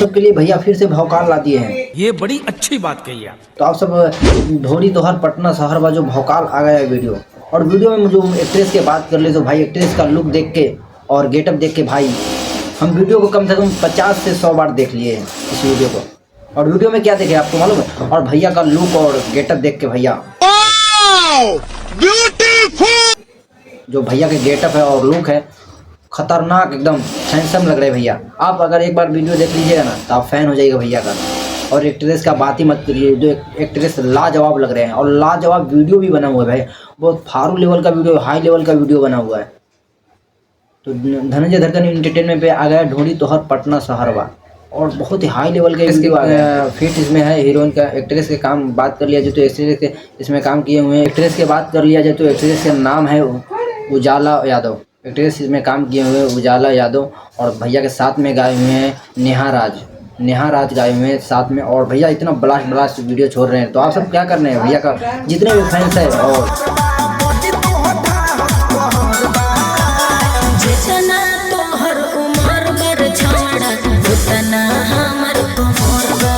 सबके लिए भैया फिर से भौकाल ला दिए हैं। ये बड़ी अच्छी बात कही आप। तो आप सब ढोरी तोहर पटना शहर बा जो भौकाल आ गया है वीडियो। और वीडियो में जो एक्ट्रेस की बात कर ले तो भाई एक्ट्रेस का लुक देख के और गेटअप देख के भाई हम वीडियो को कम से कम 50 से 100 बार देख लिए हैं इस वीडियो को। और वीडियो में क्या देखे आपको मालूम है? और भैया का लुक और गेटअप देख के भैया जो भैया के गेटअप है और लुक है खतरनाक, एकदम हैंडसम लग रहे भैया। आप अगर एक बार वीडियो देख लीजिएगा ना तो आप फैन हो जाइएगा भैया का। और एक्ट्रेस का बात ही मत करिए, जो एक्ट्रेस लाजवाब लग रहे हैं और लाजवाब वीडियो भी बना हुआ है भाई। बहुत फारू लेवल का वीडियो, हाई लेवल का वीडियो बना हुआ है। तो धनंजय धड़कन एंटरटेनमेंट पे आ गया ढोरी तोहर पटना शहरवा और बहुत ही हाई लेवल के इसके फिट इसमें है। हीरोइन का एक्ट्रेस के काम बात कर लिया जाए तो एक्ट्रेस के इसमें काम किए हुए हैं। एक्ट्रेस के बात कर लिया जाए तो एक्ट्रेस का नाम है उजाला यादव। एक्ट्रेस इसमें काम किए हुए हैं उजाला यादव। और भैया के साथ में गाए हुए हैं नेहा राज गाए हुए हैं साथ में। और भैया इतना ब्लास्ट वीडियो छोड़ रहे हैं। तो आप सब क्या कर रहे हैं भैया का जितने भी फैंस है और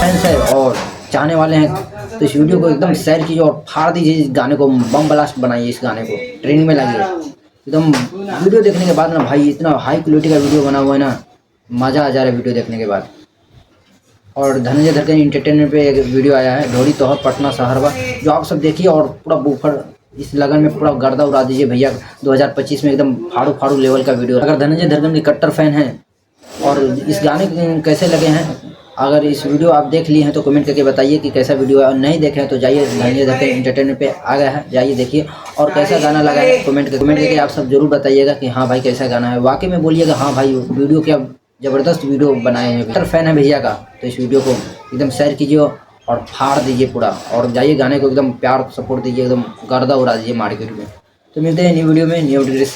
फैंस है और चाहने वाले हैं तो इस वीडियो को एकदम शेयर कीजिए और फाड़ दीजिए। इस गाने को बम ब्लास्ट बनाइए, इस गाने को ट्रेंडिंग में लाइए एकदम। वीडियो देखने के बाद ना भाई इतना हाई क्वालिटी का वीडियो बना हुआ है ना, मज़ा आ जा रहा है वीडियो देखने के बाद। और धनंजय धड़कन एंटरटेनमेंट पे एक वीडियो आया है ढोरी तोहर पटना शहरवा, जो आप सब देखिए और पूरा बूफर इस लगन में पूरा गर्दा उड़ा दीजिए भैया। 2025 में एकदम फाड़ू लेवल का वीडियो। अगर धनंजय धड़कन के कट्टर फैन हैं और इस गाने कैसे लगे हैं, अगर इस वीडियो आप देख लिए हैं तो कमेंट करके बताइए कि कैसा वीडियो है। और नहीं देखे हैं तो जाइए धनंजय धड़कन एंटरटेनमेंट पे आ गया है, जाइए देखिए और कैसा गाना लगा है कमेंट करके आप सब जरूर बताइएगा कि हाँ भाई कैसा गाना है। वाकई में बोलिएगा हाँ भाई वीडियो क्या ज़बरदस्त वीडियो बनाए हैं। कट्टर फैन है भैया का तो इस वीडियो को एकदम शेयर कीजिए और फाड़ दीजिए पूरा। और जाइए गाने को एकदम प्यार सपोर्ट दीजिए, एकदम गर्दा उड़ा दीजिए मार्केट में। तो मिलते हैं न्यू वीडियो में न्यू वीडियो के साथ।